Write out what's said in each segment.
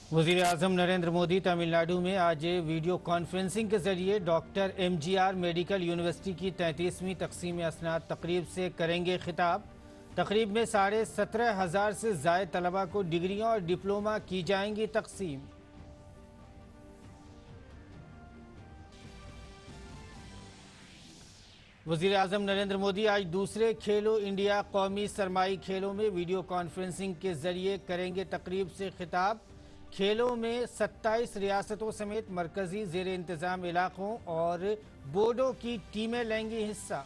वज़ीर आज़म नरेंद्र मोदी तमिलनाडु में आज वीडियो कॉन्फ्रेंसिंग के जरिए डॉक्टर एमजीआर मेडिकल यूनिवर्सिटी की 33वीं तकसीम असनाद तकरीब से करेंगे खिताब। तकरीब में 17,500 से ज़ायद तलबा को डिग्रियां और डिप्लोमा की जाएंगी तकसीम। वज़ीर आज़म नरेंद्र मोदी आज दूसरे खेलो इंडिया कौमी सरमाई खेलों में वीडियो कॉन्फ्रेंसिंग के जरिए करेंगे तकरीब से खिताब। खेलों में 27 रियासतों समेत मरकजी जेर इंतज़ाम इलाकों और बोर्डों की टीमें लेंगी हिस्सा।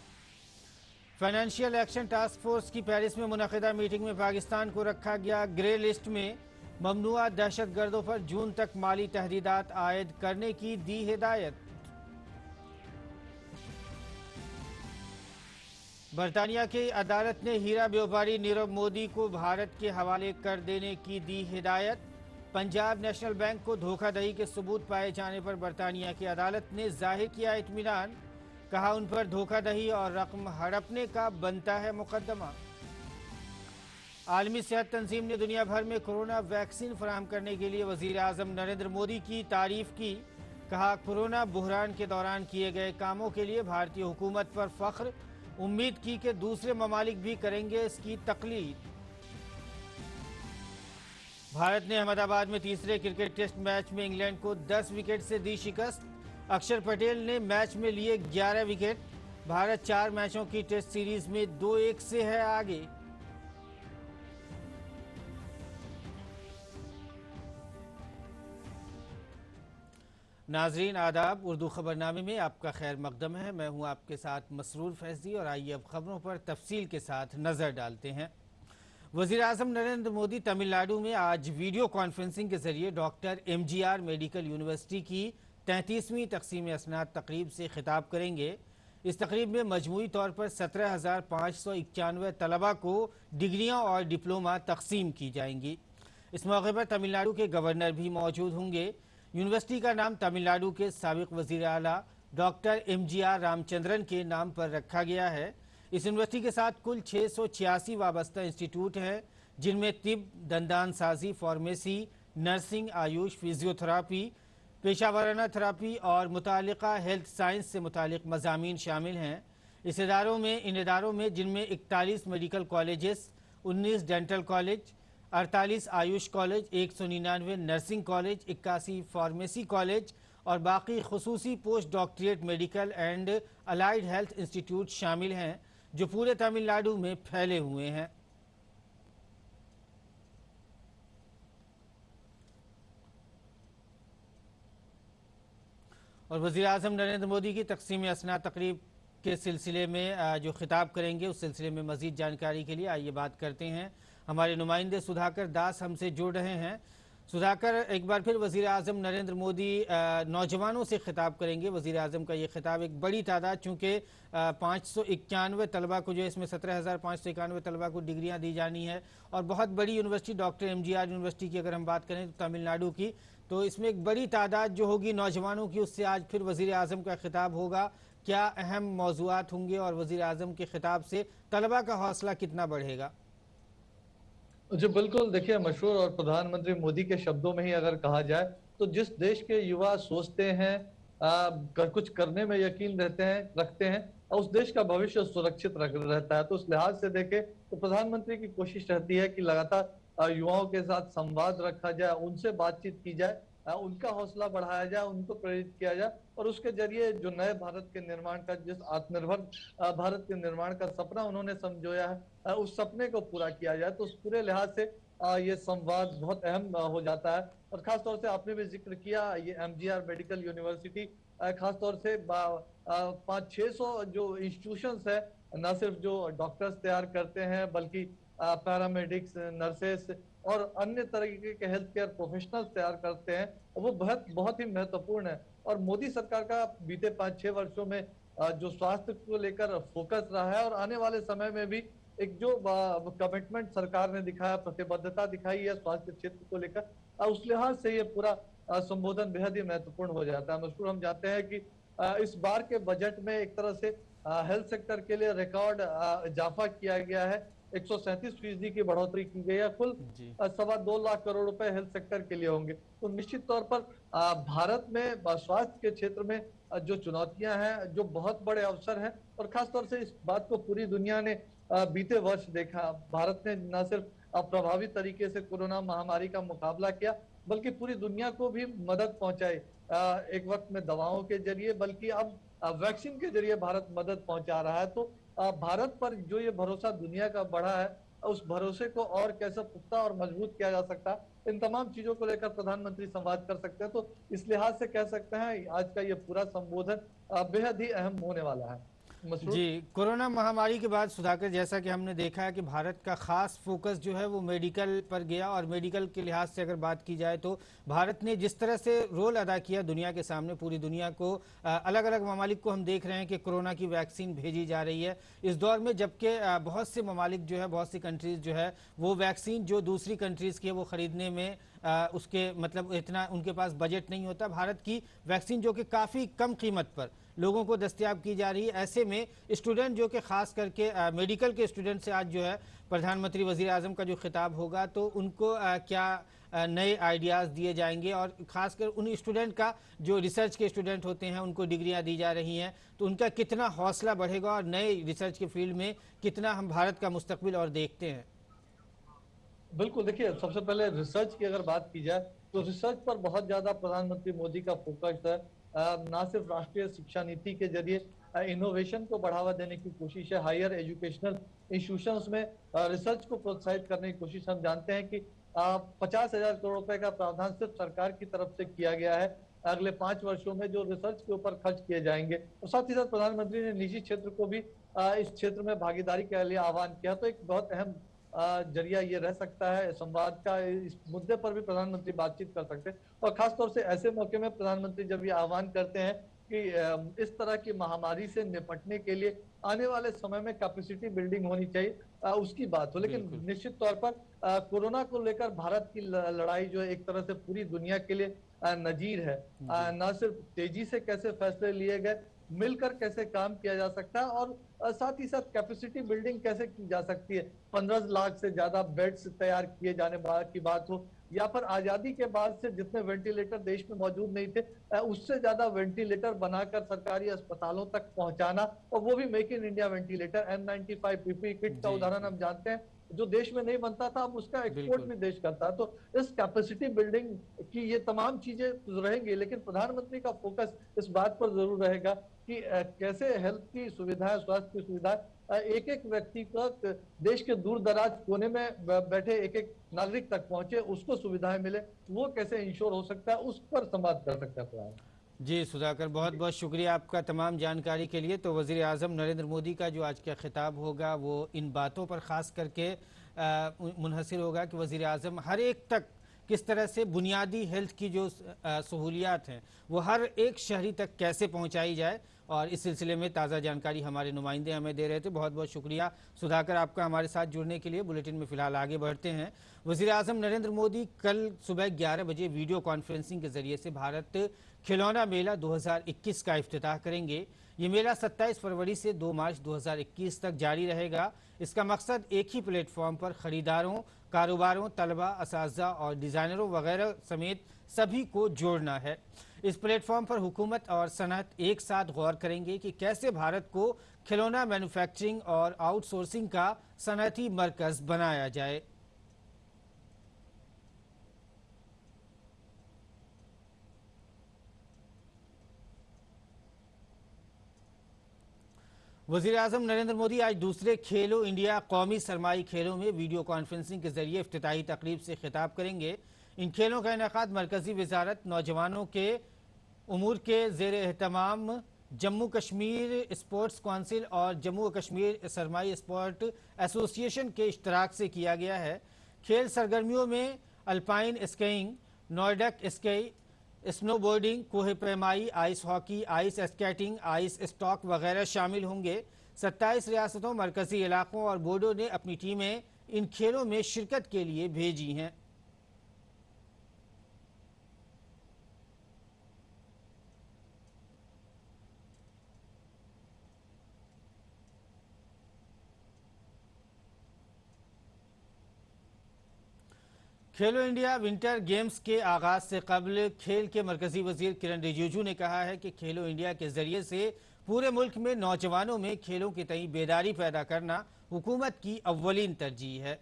फाइनेंशियल एक्शन टास्क फोर्स की पेरिस में मुनक़िदा मीटिंग में पाकिस्तान को रखा गया ग्रे लिस्ट में। ममनुआ दहशत गर्दों पर जून तक माली तहदीदात आयद करने की दी हिदायत। बरतानिया की अदालत ने हीरा व्यापारी नीरव मोदी को भारत के हवाले कर देने की दी हिदायत। पंजाब नेशनल बैंक को धोखाधड़ी के सबूत पाए जाने पर बरतानिया की अदालत ने जाहिर किया इत्मीनान। कहा उन पर धोखाधड़ी और रकम हड़पने का बनता है मुकदमा। आलमी सेहत तंजीम ने दुनिया भर में कोरोना वैक्सीन फराहम करने के लिए वज़ीर आज़म नरेंद्र मोदी की तारीफ की। कहा कोरोना बुहरान के दौरान किए गए कामों के लिए भारतीय हुकूमत पर फख्र। उम्मीद की कि दूसरे ममालिक भी करेंगे इसकी तकलीद। भारत ने अहमदाबाद में तीसरे क्रिकेट टेस्ट मैच में इंग्लैंड को 10 विकेट से दी शिकस्त। अक्षर पटेल ने मैच में लिए 11 विकेट। भारत 4 मैचों की टेस्ट सीरीज में 2-1 से है आगे। नाजरीन आदाब, उर्दू खबरनामे में आपका खैर मकदम है। मैं हूं आपके साथ मसरूर फैज़ी और आइए अब खबरों पर तफसील के साथ नज़र डालते हैं। वज़ीर आज़म नरेंद्र मोदी तमिलनाडु में आज वीडियो कॉन्फ्रेंसिंग के जरिए डॉक्टर एमजीआर मेडिकल यूनिवर्सिटी की 33वीं तकसीम असनाद तकरीब से खिताब करेंगे। इस तकरीब में मजमूई तौर पर 17,591 तलबा को डिग्रियां और डिप्लोमा तकसीम की जाएंगी। इस मौके पर तमिलनाडु के गवर्नर भी मौजूद होंगे। यूनिवर्सिटी का नाम तमिलनाडु के साबिक वज़ीर आला डॉक्टर एमजीआर रामचंद्रन के नाम पर रखा गया है। इस यूनिवर्सिटी के साथ कुल 686 वाबस्ता इंस्टीट्यूट हैं, जिनमें तिब, दंदान साजी, फार्मेसी, नर्सिंग, आयुष, फिजियोथेरापी, पेशावराना थेरापी और मुतालिका हेल्थ साइंस से मुतालिक मज़ामीन शामिल हैं। इन इदारों में जिनमें 41 medical colleges, 19 dental college, 48 AYUSH college, 199 nursing college, 81 pharmacy college और बाकी खुसूसी post doctorate medical and allied health institute शामिल हैं, जो पूरे तमिलनाडु में फैले हुए हैं। और वज़ीर आज़म नरेंद्र मोदी की तकसीम असनाद तकरीब के सिलसिले में जो खिताब करेंगे, उस सिलसिले में मज़ीद जानकारी के लिए आइए बात करते हैं। हमारे नुमाइंदे सुधाकर दास हमसे जुड़ रहे हैं। सुधाकर, एक बार फिर वज़ीर आज़म नरेंद्र मोदी नौजवानों से खिताब करेंगे। वज़ीर आज़म का ये खिताब एक बड़ी तादाद, चूँकि 591 तलबा को, जो इसमें 17,591 तलबा को डिग्रियाँ दी जानी है और बहुत बड़ी यूनिवर्सिटी डॉक्टर एमजीआर यूनिवर्सिटी की अगर हम बात करें तो तमिलनाडु की, तो इसमें एक बड़ी तादाद जो होगी नौजवानों की, उससे आज फिर वज़ीर आज़म का खिताब होगा। क्या अहम मौज़ूआत होंगे और वज़ीर आज़म के खिताब से तलबा का हौसला कितना बढ़ेगा? जी बिल्कुल, देखिए मशहूर और प्रधानमंत्री मोदी के शब्दों में ही अगर कहा जाए तो जिस देश के युवा सोचते हैं, कुछ करने में यकीन रखते हैं और उस देश का भविष्य सुरक्षित रहता है, तो उस लिहाज से देखें तो प्रधानमंत्री की कोशिश रहती है कि लगातार युवाओं के साथ संवाद रखा जाए, उनसे बातचीत की जाए, उनका हौसला बढ़ाया जाए, उनको प्रेरित किया जाए और उसके जरिए जो नए भारत के निर्माण का, जिस आत्मनिर्भर भारत के निर्माण का सपना उन्होंने समझोया है, उस सपने को पूरा किया जाए। तो उस पूरे लिहाज से ये संवाद बहुत अहम हो जाता है। और खास तौर से आपने भी जिक्र किया, ये एमजीआर मेडिकल यूनिवर्सिटी खास तौर से 500-600 जो इंस्टीट्यूशंस है, न सिर्फ जो डॉक्टर्स तैयार करते हैं बल्कि पैरामेडिक्स, नर्सेस और अन्य तरीके के हेल्थ केयर प्रोफेशनल्स तैयार करते हैं, वो बहुत बहुत ही महत्वपूर्ण है। और मोदी सरकार का बीते 5-6 वर्षों में जो स्वास्थ्य को लेकर फोकस रहा है और आने वाले समय में भी एक जो कमिटमेंट सरकार ने दिखाया, प्रतिबद्धता दिखाई है स्वास्थ्य क्षेत्र को लेकर, उस लिहाज से ये पूरा संबोधन बेहद ही महत्वपूर्ण हो जाता है। मशहूर हम जानते हैं कि इस बार के बजट में एक तरह से हेल्थ सेक्टर के लिए रिकॉर्ड इजाफा किया गया है। 137% की बढ़ोतरी की गई है। कुल जी। 2.25 लाख करोड़ रुपए हेल्थ सेक्टर के लिए होंगे। तो निश्चित तौर पर भारत में स्वास्थ्य के क्षेत्र में जो चुनौतियां हैं, जो बहुत बड़े अवसर हैं, और खासतौर से इस बात को पूरी दुनिया ने बीते वर्ष देखा। भारत ने न सिर्फ प्रभावी तरीके से कोरोना महामारी का मुकाबला किया, बल्कि पूरी दुनिया को भी मदद पहुंचाई। एक वक्त में दवाओं के जरिए, बल्कि अब वैक्सीन के जरिए भारत मदद पहुंचा रहा है। तो भारत पर जो ये भरोसा दुनिया का बढ़ा है, उस भरोसे को और कैसे पुख्ता और मजबूत किया जा सकता है, इन तमाम चीजों को लेकर प्रधानमंत्री संवाद कर सकते हैं। तो इस लिहाज से कह सकते हैं आज का ये पूरा संबोधन बेहद ही अहम होने वाला है। जी, मसरूर। कोरोना महामारी के बाद सुधाकर, जैसा कि हमने देखा है कि भारत का खास फोकस जो है वो मेडिकल पर गया, और मेडिकल के लिहाज से अगर बात की जाए तो भारत ने जिस तरह से रोल अदा किया दुनिया के सामने, पूरी दुनिया को, अलग अलग ममालिक को हम देख रहे हैं कि कोरोना की वैक्सीन भेजी जा रही है इस दौर में, जबकि बहुत से ममालिक जो है, बहुत सी कंट्रीज़ जो है वो वैक्सीन जो दूसरी कंट्रीज़ की है वो ख़रीदने में उसके मतलब इतना उनके पास बजट नहीं होता। भारत की वैक्सीन जो कि काफ़ी कम कीमत पर लोगों को दस्तयाब की जा रही है, ऐसे में स्टूडेंट जो कि खास करके मेडिकल के स्टूडेंट से आज जो है प्रधानमंत्री वजीर आजम का जो खिताब होगा तो उनको क्या नए आइडियाज़ दिए जाएंगे, और ख़ासकर उन स्टूडेंट का जो रिसर्च के स्टूडेंट होते हैं उनको डिग्रियां दी जा रही हैं, तो उनका कितना हौसला बढ़ेगा और नए रिसर्च के फील्ड में कितना हम भारत का मुस्तकबिल और देखते हैं। बिल्कुल, देखिए सबसे पहले रिसर्च की अगर बात की जाए, तो रिसर्च पर बहुत ज्यादा प्रधानमंत्री मोदी का फोकस है। ना सिर्फ राष्ट्रीय शिक्षा नीति के जरिए इनोवेशन को बढ़ावा देने की कोशिश है, हायर एजुकेशनल इंस्टीट्यूशंस में रिसर्च को प्रोत्साहित करने की कोशिश। हम जानते हैं कि 50,000 करोड़ रुपए का प्रावधान सिर्फ सरकार की तरफ से किया गया है अगले 5 वर्षों में, जो रिसर्च के ऊपर खर्च किए जाएंगे। और साथ ही साथ प्रधानमंत्री ने निजी क्षेत्र को भी इस क्षेत्र में भागीदारी के लिए आह्वान किया। तो एक बहुत अहम जरिया ये रह सकता है संवाद का। इस मुद्दे पर भी प्रधानमंत्री बातचीत कर सकते हैं, और खासतौर से ऐसे मौके में प्रधानमंत्री जब ये आह्वान करते हैं कि इस तरह की महामारी से निपटने के लिए आने वाले समय में कैपेसिटी बिल्डिंग होनी चाहिए, उसकी बात हो। लेकिन बिल्कुल। निश्चित तौर पर कोरोना को लेकर भारत की लड़ाई जो है एक तरह से पूरी दुनिया के लिए नजीर है। जी। न सिर्फ तेजी से कैसे फैसले लिए गए, मिलकर कैसे काम किया जा सकता है, और साथ ही साथ कैपेसिटी बिल्डिंग कैसे की जा सकती है। 15 लाख से ज्यादा बेड्स तैयार किए जाने की बात हो, या फिर आजादी के बाद से जितने वेंटिलेटर देश में मौजूद नहीं थे, उससे ज्यादा वेंटिलेटर बनाकर सरकारी अस्पतालों तक पहुंचाना, और वो भी make in India ventilator. N95 PPE kit का जी। उदाहरण जी। हम जानते हैं, जो देश में नहीं बनता था अब उसका एक्सपोर्ट बिल्कुल। भी देश करता है। तो इस कैपेसिटी बिल्डिंग की ये तमाम चीजें रहेंगी, लेकिन प्रधानमंत्री का फोकस इस बात पर जरूर रहेगा कि कैसे हेल्थ की सुविधाएं, स्वास्थ्य की सुविधाएं एक एक व्यक्ति को, देश के दूर दराज कोने में बैठे एक एक नागरिक तक पहुंचे, उसको सुविधाएं मिले, वो कैसे इंश्योर हो सकता है, उस पर संवाद कर सकता है प्रधान। जी सुधाकर, बहुत जी। बहुत शुक्रिया आपका तमाम जानकारी के लिए। तो वज़ीर आज़म नरेंद्र मोदी का जो आज का खिताब होगा वो इन बातों पर ख़ास करके मुनहसर होगा कि वज़ीर आज़म हर एक तक किस तरह से बुनियादी हेल्थ की जो सहूलियात हैं वो हर एक शहरी तक कैसे पहुंचाई जाए, और इस सिलसिले में ताज़ा जानकारी हमारे नुमाइंदे हमें दे रहे थे। बहुत बहुत शुक्रिया सुधाकर आपका हमारे साथ जुड़ने के लिए। बुलेटिन में फ़िलहाल आगे बढ़ते हैं। वज़ीर आज़म नरेंद्र मोदी कल सुबह 11 बजे वीडियो कॉन्फ्रेंसिंग के ज़रिए से भारत खिलौना मेला 2021 का इफ्तिताह करेंगे। ये मेला 27 फरवरी से 2 मार्च 2021 तक जारी रहेगा। इसका मकसद एक ही प्लेटफॉर्म पर ख़रीदारों, कारोबारों, तलबा, असातिज़ा और डिज़ाइनरों वगैरह समेत सभी को जोड़ना है। इस प्लेटफॉर्म पर हुकूमत और सनअत एक साथ गौर करेंगे कि कैसे भारत को खिलौना मैन्युफैक्चरिंग और आउटसोर्सिंग का सनअती मरकज़ बनाया जाए। वज़ीर आज़म नरेंद्र मोदी आज दूसरे खेलो इंडिया कौमी सरमाई खेलों में वीडियो कॉन्फ्रेंसिंग के जरिए इफ्तिताही तकरीब से खिताब करेंगे। इन खेलों का इनेकाद मरकज़ी वजारत नौजवानों के उमूर के ज़ेर एहतमाम जम्मू कश्मीर स्पोर्ट्स काउंसिल और जम्मू कश्मीर सरमाई स्पोर्ट एसोसिएशन के इश्तराक से किया गया है। खेल सरगर्मियों में alpine skiing, nordic ski, snowboarding, कोह पैमाई, ice hockey, ice skating, ice stock वगैरह शामिल होंगे। 27 रियासतों, मरकजी इलाकों और बोर्डों ने अपनी टीमें इन खेलों में शिरकत के लिए भेजी हैं। खेलो इंडिया विंटर गेम्स के आगाज से कबल खेल के मरकजी वजीर किरण रिजिजू ने कहा है कि खेलो इंडिया के जरिए से पूरे मुल्क में नौजवानों में खेलों के तई बेदारी पैदा करना हुकूमत की अव्वलीन तरजीह है।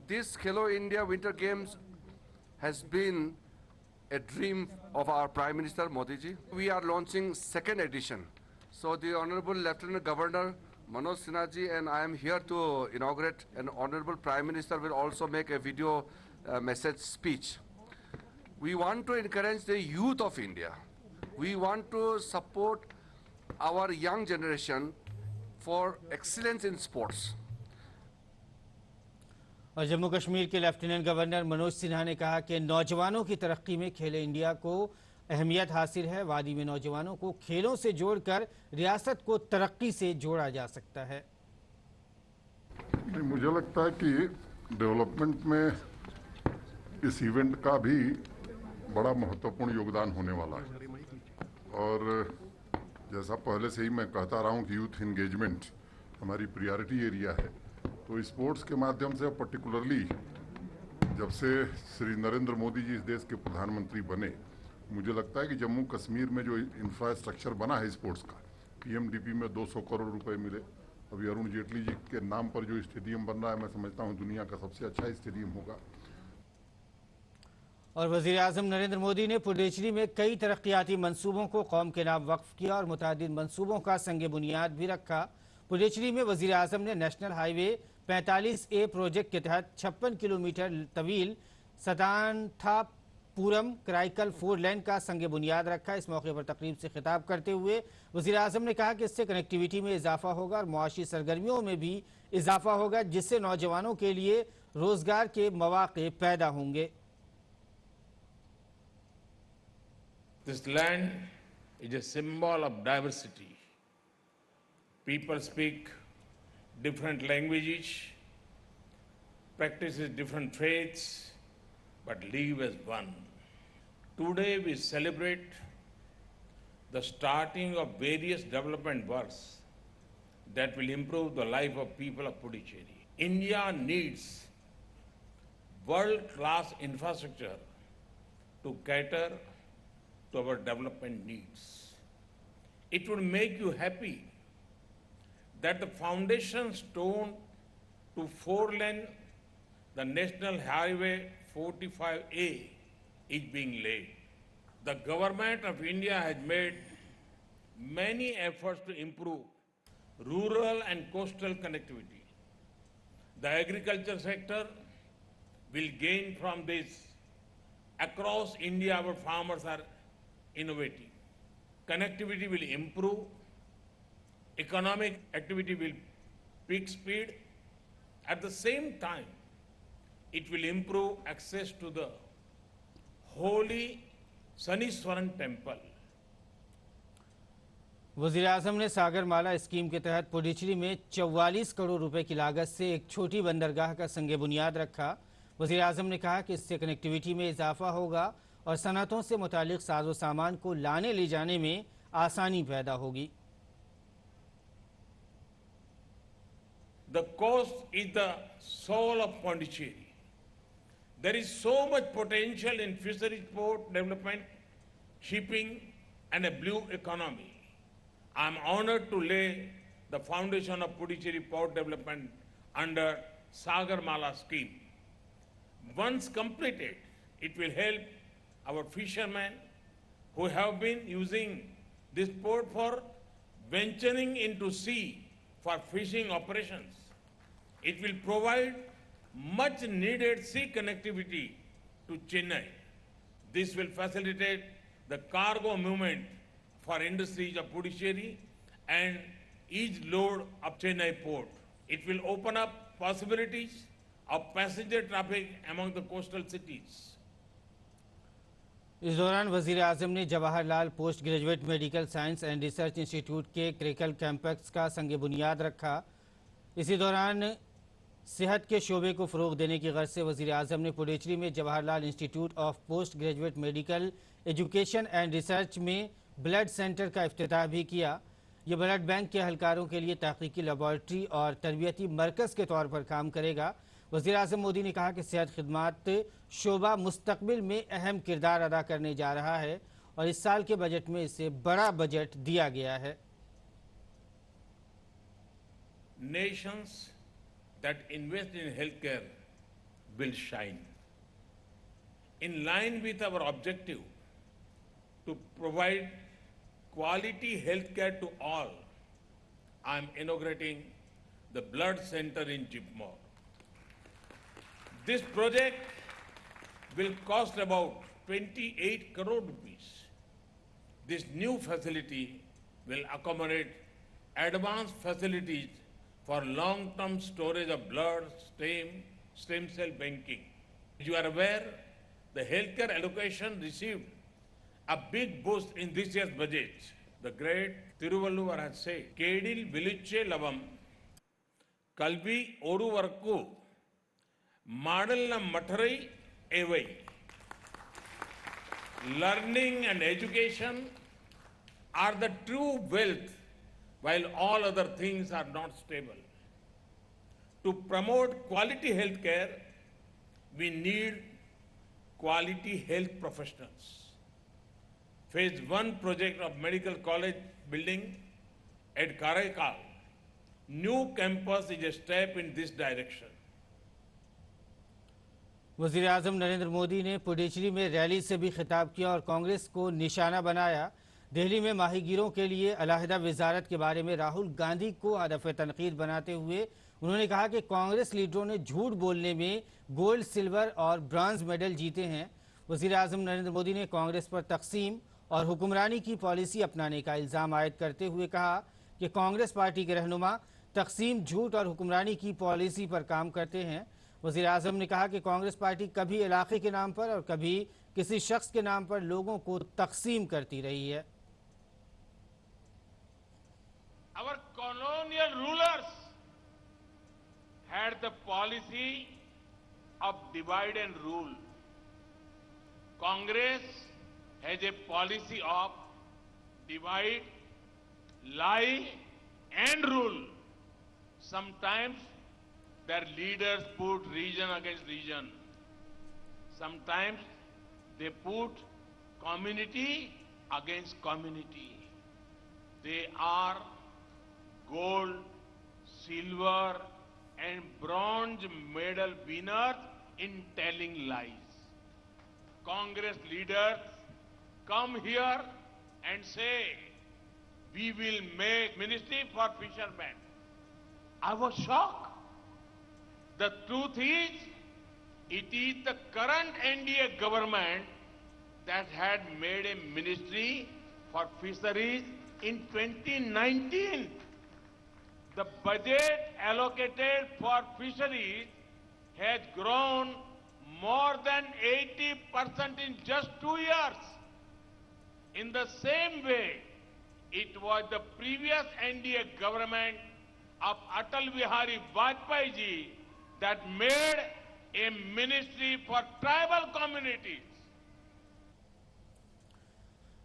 This Khelo India Winter Games has been a dream of our Prime Minister Modi ji. We are launching second edition. So the Honorable Lieutenant Governor Manoj Sinha ji and I am here to inaugurate, and Honorable Prime Minister will also make a video message speech. We want to encourage the youth of India. We want to support our young generation for excellence in sports. और जम्मू कश्मीर के lieutenant governor Manoj Sinha ने कहा कि नौजवानों की तरक्की में खेलो India को अहमियत हासिल है। वादी में नौजवानों को खेलों से जोड़कर रियासत को तरक्की से जोड़ा जा सकता है। मुझे लगता है कि डेवलपमेंट में इस इवेंट का भी बड़ा महत्वपूर्ण योगदान होने वाला है। और जैसा पहले से ही मैं कहता रहा हूं कि यूथ एंगेजमेंट हमारी प्रायोरिटी एरिया है, तो स्पोर्ट्स के माध्यम से पर्टिकुलरली जब से श्री नरेंद्र मोदी जी इस देश के प्रधानमंत्री बने, मुझे लगता है कि जम्मू कश्मीर में जो इंफ्रास्ट्रक्चर बना है स्पोर्ट्स का, पीएमडीपी में 200 करोड़ रुपए मिले। अभी अरुण जेटली जी के नाम पर जो स्टेडियम बन रहा है, मैं समझता हूं दुनिया का सबसे अच्छा स्टेडियम होगा। और वज़ीर आज़म नरेंद्र मोदी ने पुडुचेरी में कई तरक्याती मंसूबों को कौम के नाम वक्फ किया और मुतादिद मंसूबों का संग बुनियाद भी रखा। पुडुचेरी में वज़ीर आज़म ने नेशनल हाईवे 45A प्रोजेक्ट के तहत 56 किलोमीटर तवील सदानथापुरम कराईकल 4 लेन का संग बुनियाद रखा। इस मौके पर तकरीब से खिताब करते हुए वज़ीर आज़म ने कहा कि इससे कनेक्टिविटी में इजाफा होगा और मुआशी सरगर्मियों में भी इजाफा होगा, जिससे नौजवानों के लिए रोजगार के मौके पैदा होंगे। This land is a symbol of diversity. People speak different languages, practices different faiths, but live as one. Today we celebrate the starting of various development works that will improve the life of people of Puducherry. India needs world-class infrastructure to cater to our development needs. It would make you happy that the foundation stone to 4-lane, the National Highway 45A, is being laid. The government of India has made many efforts to improve rural and coastal connectivity. The agriculture sector will gain from this. Across India, our farmers are innovating. Connectivity will improve. Economic activity will pick speed. At the same time, it will improve access to the holy Saniswaran temple. वज़ीर आज़म ने Sagarmala scheme के तहत पुडुचेरी में 44 करोड़ रुपए की लागत से एक छोटी बंदरगाह का संग बुनियाद रखा। वज़ीर आज़म ने कहा कि इससे कनेक्टिविटी में इजाफा होगा और सनअतों से मुतालिक साजो सामान को लाने ले जाने में आसानी पैदा होगी। The coast is the soul of Pondicherry. There is so much potential in fisheries port development, shipping, and a blue economy. I am honored to lay the foundation of Puducherry port development under Sagarmala scheme. Once completed, it will help our fishermen who have been using this port for venturing into sea for fishing operations. It will provide much needed sea connectivity to Chennai. This will facilitate the cargo movement for industries of Puducherry and each load of Chennai port. It will open up possibilities of passenger traffic among the coastal cities. इस दौरान वज़ीर आज़म ने Jawaharlal post graduate medical science and research institute के crackle campus का संग बुनियाद रखा। इसी दौरान सेहत के शोबे को फ़रोग़ देने की गर्ज से वज़ीर आज़म ने पुडुचेरी में Jawaharlal institute of post graduate medical education and research में ब्लड सेंटर का इफ्तिताह भी किया। ये ब्लड बैंक के अहलकारों के लिए तहकीकी लेबॉरेटरी और तरबियती मरकज़ के तौर पर काम करेगा। वज़ीर-ए-आज़म मोदी ने कहा कि सेहत खिदमत शोबा मुस्तकबिल में अहम किरदार अदा करने जा रहा है और इस साल के बजट में इसे बड़ा बजट दिया गया है। Nations that invest in healthcare will shine. In line with our objective to provide quality healthcare to all, I am inaugurating the blood center in Jipmore. This project will cost about 28 crore rupees. This new facility will accommodate advanced facilities for long-term storage of blood, stem cell banking. You are aware, the healthcare allocation received a big boost in this year's budget. The great Tiruvalluvar has said, Kedil Viliche Lavam, Kalvi Oruvarku, Madalna Matarai Evai. Learning and education are the true wealth, while all other things are not stable. To promote quality health care, we need quality health professionals. Phase 1 project of medical college building at Karaikal, new campus is a step in this direction. वज़ीर-ए-आज़म नरेंद्र मोदी ने पुडुचेरी में rally से भी खिताब किया और कांग्रेस को निशाना बनाया। दिल्ली में माहीगीरों के लिए अलहदा वजारत के बारे में राहुल गांधी को हदफ तनकीद बनाते हुए उन्होंने कहा कि कांग्रेस लीडरों ने झूठ बोलने में गोल्ड, सिल्वर और ब्रॉन्ज मेडल जीते हैं। वज़ीर-ए-आज़म नरेंद्र मोदी ने कांग्रेस पर तकसीम और हुक्मरानी की पॉलिसी अपनाने का इल्ज़ाम आयद करते हुए कहा कि कांग्रेस पार्टी के रहनुमा तकसीम, झूठ और हुक्मरानी की पॉलिसी पर काम करते हैं। वज़ीर-ए-आज़म ने कहा कि कांग्रेस पार्टी कभी इलाके के नाम पर और कभी किसी शख्स के नाम पर लोगों को तकसीम करती रही है। Our colonial rulers had the policy of divide and rule. Congress has a policy of divide, lie and rule. Sometimes their leaders put region against region. Sometimes they put community against community. They are gold, silver and bronze medal winners in telling lies. Congress leaders come here and say, we will make ministry for fishermen. I was shocked. The truth is, it is the current NDA government that had made a ministry for fisheries in 2019. The budget allocated for fisheries has grown more than 80% in just 2 years. In the same way, it was the previous NDA government of Atal Bihari Vajpayee ji that made a ministry for tribal communities.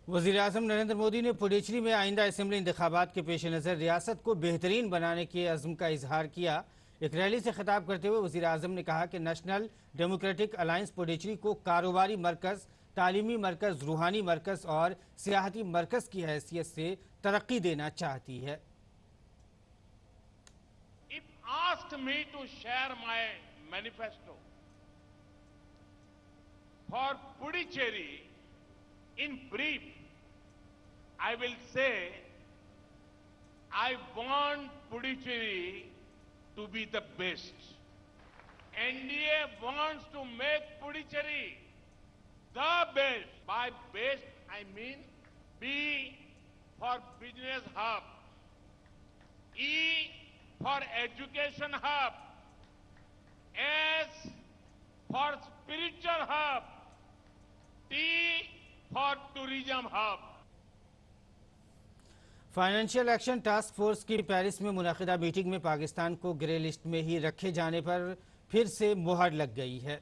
वज़ीर-ए-आज़म नरेंद्र मोदी ने पुडुचेरी में आइंदा assembly इंतखाबात के पेश नज़र रियासत को बेहतरीन बनाने के अज़्म का इजहार किया। एक रैली से खिताब करते हुए वज़ीर-ए-आज़म ने कहा कि नेशनल डेमोक्रेटिक अलायंस पुडुचेरी को कारोबारी मरकज़, तालीमी मरकज़, रूहानी मरकज़ और सियाहती मरकज़ की हैसियत से तरक्की देना चाहती है। If asked me to share my manifesto for Puducherry in brief, I will say I want Puducherry to be the best. NDA wants to make Puducherry the best. By best, I mean B for business hub, E for education hub, S for spiritual hub, T for tourism hub. Financial action task force की Paris में मुनक़िदा meeting में पाकिस्तान को grey list में ही रखे जाने पर फिर से मुहर लग गई है।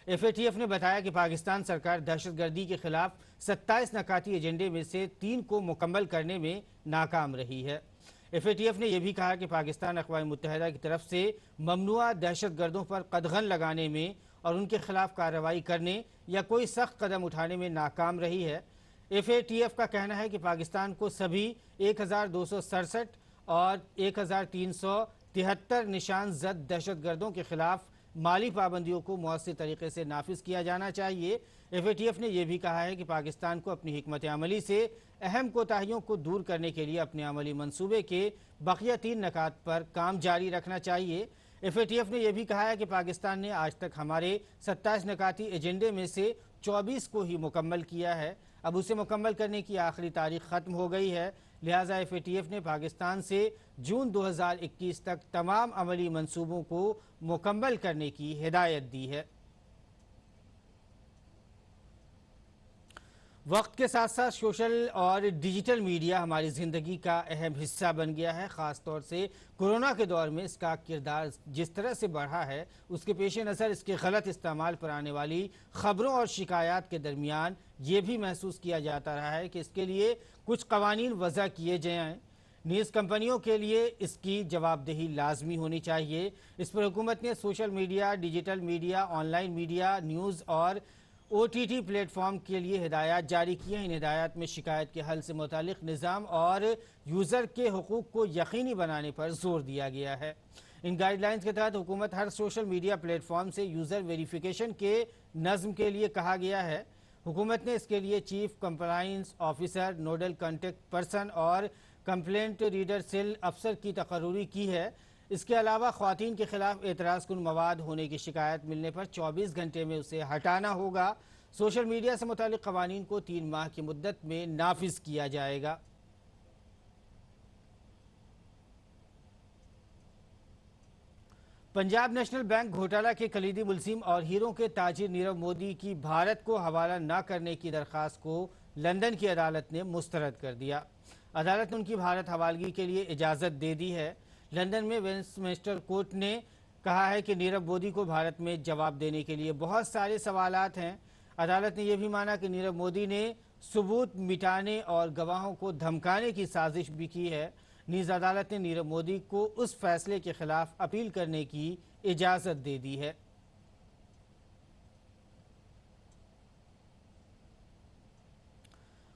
FATF ने बताया कि पाकिस्तान सरकार दहशतगर्दी के खिलाफ 27 नकाती एजेंडे में से 3 को मुकम्मल करने में नाकाम रही है। FATF ने यह भी कहा कि पाकिस्तान अक़वाम मुत्तहिदा की तरफ से ममनुआ दहशतगर्दों पर कदगन लगाने में और उनके खिलाफ कार्रवाई करने या कोई सख्त कदम उठाने में नाकाम रही है। FATF का कहना है कि पाकिस्तान को सभी 1267 और 1373 निशान जद दहशतगर्दों के खिलाफ माली पाबंदियों को मौसर तरीके से नाफिज किया जाना चाहिए। FATF ने यह भी कहा है कि पाकिस्तान को अपनी हिकमत अमली से अहम कोताहियों को दूर करने के लिए अपने अमली मंसूबे के बकिया 3 नकात पर काम जारी रखना चाहिए। FATF ने यह भी कहा है कि पाकिस्तान ने आज तक हमारे 27 नकाती एजेंडे में से 24 को ही मुकम्मल किया है। अब उसे मुकम्मल करने की आखिरी तारीख ख़त्म हो गई है। लिहाजा FATF ने पाकिस्तान से जून 2021 तक तमाम अमली मंसूबों को मुकम्मल करने की हिदायत दी है। वक्त के साथ साथ सोशल और डिजिटल मीडिया हमारी ज़िंदगी का अहम हिस्सा बन गया है। ख़ास तौर से कोरोना के दौर में इसका किरदार जिस तरह से बढ़ा है, उसके पेश नज़र इसके गलत इस्तेमाल पर आने वाली ख़बरों और शिकायत के दरमियान ये भी महसूस किया जाता रहा है कि इसके लिए कुछ कवानीन वज़ा किए जाएँ। न्यूज़ कंपनियों के लिए इसकी जवाबदेही लाजमी होनी चाहिए। इस पर हुकूमत ने social media, digital media, online media, news और OTT प्लेटफॉर्म के लिए हिदायत जारी की हैं। इन हिदायत में शिकायत के हल से मुतालिक निज़ाम और यूज़र के हुकूक को यकीनी बनाने पर जोर दिया गया है। इन गाइडलाइंस के तहत हुकूमत हर सोशल मीडिया प्लेटफॉर्म से यूज़र वेरिफिकेशन के नज़म के लिए कहा गया है। हुकूमत ने इसके लिए chief compliance officer, nodal contact person और कंप्लेंट रीडर सेल अफसर की तकर्री की है। इसके अलावा ख़वातीन के खिलाफ एतराज़ कुन मवाद होने की शिकायत मिलने पर 24 घंटे में उसे हटाना होगा। सोशल मीडिया से मुतालिक क़वानीन को 3 माह की मुद्दत में नाफिज किया जाएगा। पंजाब नेशनल बैंक घोटाला के कलीदी मुलजिम और हीरों के ताजिर नीरव मोदी की भारत को हवाला न करने की दरख्वास्त को लंदन की अदालत ने मुस्तरद कर दिया। अदालत ने उनकी भारत हवालगी के लिए इजाज़त दे दी है। लंदन में वेस्टमिंस्टर कोर्ट ने कहा है कि नीरव मोदी को भारत में जवाब देने के लिए बहुत सारे सवालात हैं। अदालत ने यह भी माना कि नीरव मोदी ने सबूत मिटाने और गवाहों को धमकाने की साजिश भी की है। नीज़ अदालत ने नीरव मोदी को उस फैसले के खिलाफ अपील करने की इजाज़त दे दी है।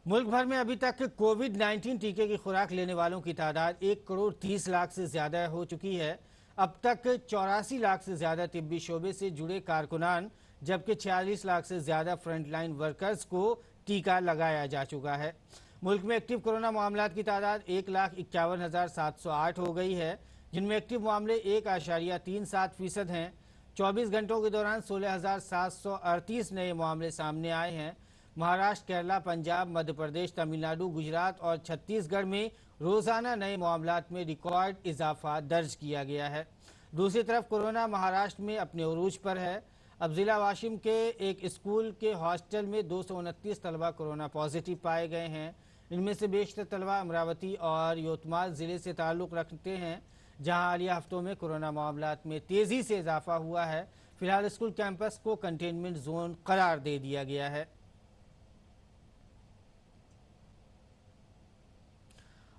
मुल्क भर में अभी तक कोविड-19 टीके की खुराक लेने वालों की तादाद 1 करोड़ 30 लाख से ज़्यादा हो चुकी है। अब तक 84 लाख से ज़्यादा तिब्बी शोबे से जुड़े कारकुनान, जबकि 46 लाख से ज़्यादा फ्रंटलाइन वर्कर्स को टीका लगाया जा चुका है। मुल्क में एक्टिव कोरोना मामलात की तादाद 1,51,708 हो गई है, जिनमें एक्टिव मामले 1.37% हैं। 24 घंटों के दौरान 16,738 नए मामले सामने आए हैं। महाराष्ट्र, केरला, पंजाब, मध्य प्रदेश, तमिलनाडु, गुजरात और छत्तीसगढ़ में रोज़ाना नए मामलात में रिकॉर्ड इजाफा दर्ज किया गया है। दूसरी तरफ कोरोना महाराष्ट्र में अपने उरूज पर है। अब ज़िला वाशिम के एक स्कूल के हॉस्टल में 229 तलबा कोरोना पॉजिटिव पाए गए हैं। इनमें से बेशतर तलबा अमरावती और यवतमाल ज़िले से ताल्लुक़ रखते हैं, जहां हालिया हफ्तों में कोरोना मामलात में तेज़ी से इजाफा हुआ है। फिलहाल स्कूल कैंपस को कंटेनमेंट जोन करार दे दिया गया है।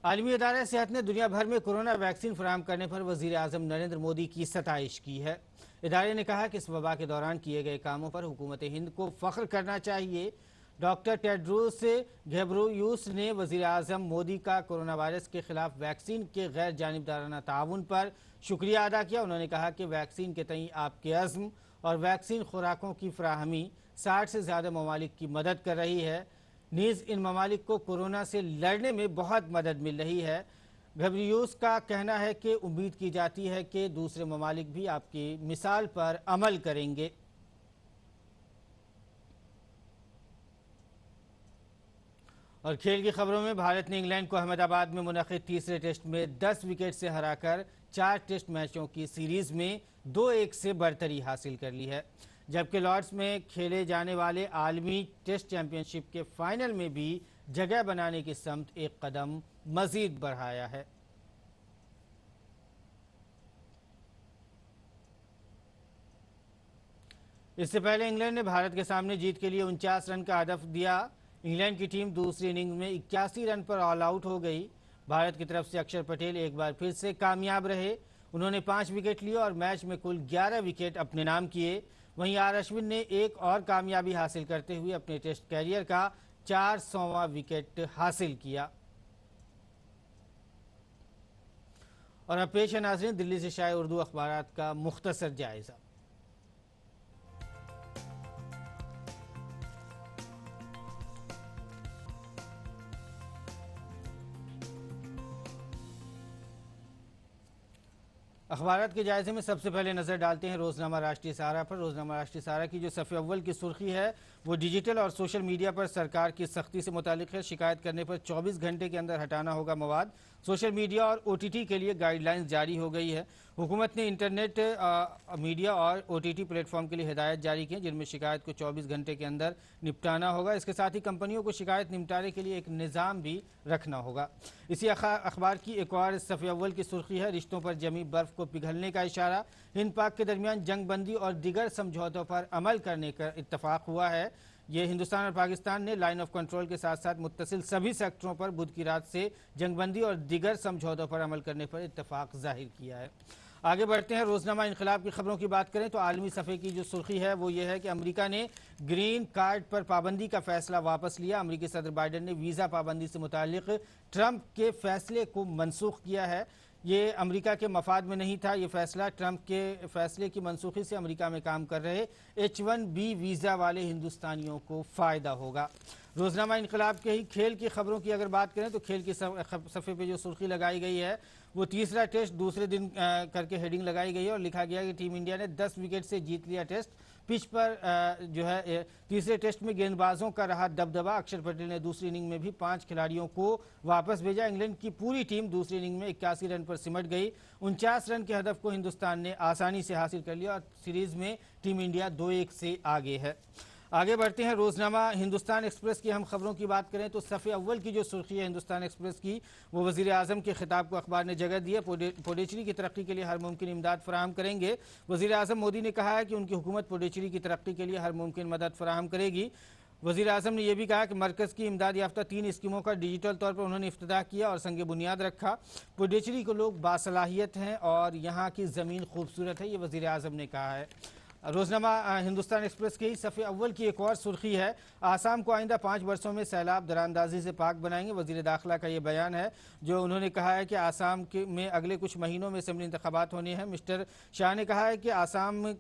आलमी अदारा सेहत ने दुनिया भर में कोरोना वैक्सीन फराहम करने पर वज़ीर आज़म नरेंद्र मोदी की सताइश की है। इदारे ने कहा कि इस वबा के दौरान किए गए कामों पर हुकूमत हिंद को फ़ख्र करना चाहिए। डॉक्टर टेड्रोस घेब्रेयेसुस ने वज़ीर आज़म मोदी का कोरोना वायरस के खिलाफ वैक्सीन के गैर जानिबदाराना ताउन पर शुक्रिया अदा किया। उन्होंने कहा कि वैक्सीन के तई आपके अज़्म और वैक्सीन खुराकों की फ्राहमी 60 से ज़्यादा ममालिक की मदद कर रही है। नीज़ इन ममालिक को कोरोना से लड़ने में बहुत मदद मिल रही है। घेब्रेयेसुस का कहना है कि उम्मीद की जाती है कि दूसरे ममालिक भी आपकी मिसाल पर अमल करेंगे। और खेल की खबरों में भारत ने इंग्लैंड को अहमदाबाद में मुनक़िद तीसरे टेस्ट में 10 विकेट से हराकर 4 टेस्ट मैचों की सीरीज़ में 2-1 से बढ़तरी हासिल कर ली है, जबकि लॉर्ड्स में खेले जाने वाले आलमी टेस्ट चैंपियनशिप के फाइनल में भी जगह बनाने की समत एक कदम मजीद बढ़ाया है। इससे पहले इंग्लैंड ने भारत के सामने जीत के लिए 49 रन का हदफ दिया। इंग्लैंड की टीम दूसरी इनिंग्स में 81 रन पर ऑल आउट हो गई। भारत की तरफ से अक्षर पटेल एक बार फिर से कामयाब रहे। उन्होंने 5 विकेट लिए और मैच में कुल 11 विकेट अपने नाम किए। वहीं आर अश्विन ने एक और कामयाबी हासिल करते हुए अपने टेस्ट कैरियर का 400वां विकेट हासिल किया। और अब पेश है नाज़रीन दिल्ली से शाये उर्दू अखबारात का मुख्तसर जायजा। अखबारात के जायजे में सबसे पहले नजर डालते हैं रोजनामा राष्ट्रीय सहारा पर। रोजनामा राष्ट्रीय सहारा की जो सफ़े अव्वल की सुर्खी है वो डिजिटल और सोशल मीडिया पर सरकार की सख्ती से मुतालिक है। शिकायत करने पर 24 घंटे के अंदर हटाना होगा मवाद। सोशल मीडिया और OTT के लिए गाइडलाइंस जारी हो गई है। हुकूमत ने इंटरनेट मीडिया और OTT प्लेटफॉर्म के लिए हिदायत जारी की है, जिनमें शिकायत को 24 घंटे के अंदर निपटाना होगा। इसके साथ ही कंपनियों को शिकायत निपटारे के लिए एक निज़ाम भी रखना होगा। इसी अखबार की एक और सफ़े अव्वल की सुर्खी है रिश्तों पर जमी बर्फ को पिघलने का इशारा। हिंद पाक के दरमियान जंगबंदी और दिगर समझौतों पर अमल करने का इत्तफाक हुआ है। ये हिंदुस्तान और पाकिस्तान ने लाइन ऑफ कंट्रोल के साथ साथ मुत्तसिल सभी सेक्टरों पर बुध की रात से जंगबंदी और दिगर समझौतों पर अमल करने पर इत्तफाक जाहिर किया है। आगे बढ़ते हैं। रोजनामा इनकलाब की खबरों की बात करें तो आलमी सफ़े की जो सुर्खी है वो ये है कि अमेरिका ने ग्रीन कार्ड पर पाबंदी का फैसला वापस लिया। अमेरिकी सदर बाइडन ने वीज़ा पाबंदी से मुतालिक ट्रंप के फैसले को मनसूख किया है। ये अमेरिका के मफाद में नहीं था। ये फैसला ट्रंप के फैसले की मनसूखी से अमेरिका में काम कर रहे H1B वीज़ा वाले हिंदुस्तानियों को फ़ायदा होगा। रोजनामा इनकलाब के ही खेल की खबरों की अगर बात करें तो खेल की सफ़े पे जो सुर्खी लगाई गई है वो तीसरा टेस्ट दूसरे दिन करके हेडिंग लगाई गई है और लिखा गया कि टीम इंडिया ने 10 विकेट से जीत लिया टेस्ट। पिच पर जो है तीसरे टेस्ट में गेंदबाजों का रहा दबदबा। अक्षर पटेल ने दूसरी इनिंग में भी 5 खिलाड़ियों को वापस भेजा। इंग्लैंड की पूरी टीम दूसरी इनिंग में 81 रन पर सिमट गई। 49 रन के हदफ को हिंदुस्तान ने आसानी से हासिल कर लिया और सीरीज में टीम इंडिया 2-1 से आगे है। आगे बढ़ते हैं। रोजनामा हिंदुस्तान एक्सप्रेस की हम खबरों की बात करें तो सफ़े अव्वल की जो सुर्खी है हिंदुस्तान एक्सप्रेस की वो वज़ीर आज़म के खिताब को अखबार ने जगह दी है। पुडुचेरी की तरक्की के लिए हर मुमकिन इमदाद फराहम करेंगे। वज़ीर आज़म मोदी ने कहा है कि उनकी हुकूमत पुडुचेरी की तरक्की के लिए हर मुमकिन मदद फराहम करेगी। वज़ीर आज़म ने यह भी कहा कि मरकज़ की इमदाद याफ्ता 3 स्कीमों का डिजिटल तौर पर उन्होंने इफ्तिताह किया और संग बुनियाद रखा। पुडुचेरी के लोग बासलाहियत हैं और यहाँ की ज़मीन खूबसूरत है, ये वज़ीर आज़म ने कहा है। रोजनामा हिंदुस्तान एक्सप्रेस की सफ़े अव्वल की एक और सुर्खी है आसाम को आइंदा 5 वर्षों में सैलाब दरानंदाजी से पाक बनाएंगे। वज़ीर दाखिला का ये बयान है जो उन्होंने कहा है कि आसाम में अगले कुछ महीनों में असेंबली इंतखाबात होने हैं। मिस्टर शाह ने कहा है कि आसाम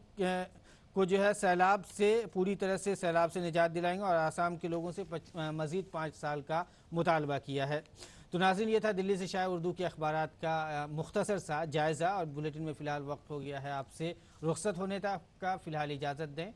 को जो है सैलाब से पूरी तरह से सैलाब से निजात दिलाएंगे और आसाम के लोगों से मज़ीद 5 साल का मुतालबा किया है। तो नाज़रीन ये था दिल्ली से शाये उर्दू के अखबारात का मुख्तसर सा जायज़ा और बुलेटिन में फ़िलहाल वक्त हो गया है आपसे रुखसत होने तक का। फ़िलहाल इजाज़त दें।